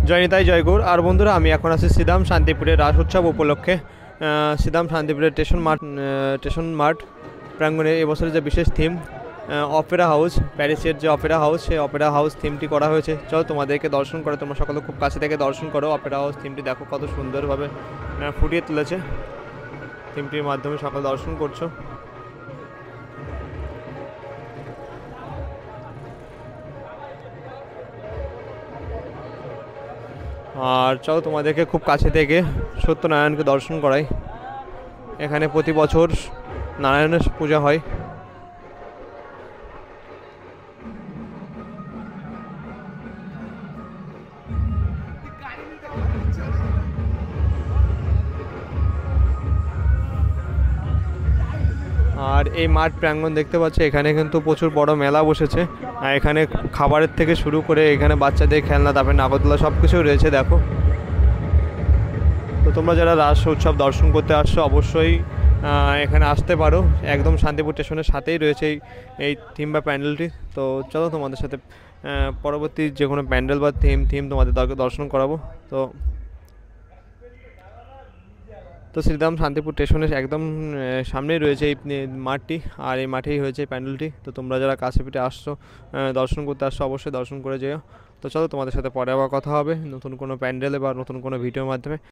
জয় নিতাই জয় গৌর। আর বন্ধুরা, আমি এখন আছি শ্রীধাম শান্তিপুরের রাস উৎসব উপলক্ষে শ্রীধাম শান্তিপুরের স্টেশন মাঠ প্রাঙ্গণে এবছরের যে বিশেষ থিম অপেরা হাউস, প্যারিসের যে অপেরা হাউস, সেই অপেরা হাউস থিমটি করা হয়েছে। চলো তোমাদেরকে দর্শন করে, তোমরা সকলে খুব কাছে থেকে দর্শন করো। অপেরা হাউস থিমটি দেখো কত সুন্দরভাবে ফুটিয়ে তুলেছে, থিমটির মাধ্যমে সকলে দর্শন করছো। আর চলো তোমাদেরকে খুব কাছে থেকে সত্যনারায়ণকে দর্শন করাই। এখানে প্রতি বছর নারায়ণের পূজা হয়। আর এই মাঠ প্রাঙ্গণ দেখতে পাচ্ছ, এখানে কিন্তু প্রচুর বড় মেলা বসেছে। আর এখানে খাবারের থেকে শুরু করে এখানে বাচ্চাদের খেলনা, তারপরে নাগরদোলা সব কিছুই রয়েছে দেখো। তো তোমরা যারা রাস উৎসব দর্শন করতে আসছো অবশ্যই এখানে আসতে পারো। একদম শান্তিপুর স্টেশনের সাথেই রয়েছে এই থিম বা প্যান্ডেলটি। তো চলো তোমাদের সাথে পরবর্তী যে কোনো প্যান্ডেল বা থিম তোমাদের দর্শন করাবো। তো তো শ্রীধাম শান্তিপুর স্টেশনের একদম সামনেই রয়েছে এই মাঠটি, আর এই মাঠেই হয়েছে প্যান্ডেলটি। তো তোমরা যারা কাছে পিঠে আসছো, দর্শন করতে আসছো, অবশ্যই দর্শন করে যেও। তো চলো তোমাদের সাথে পরে আবার কথা হবে নতুন কোনো প্যান্ডেলে বা নতুন কোনো ভিডিওর মাধ্যমে।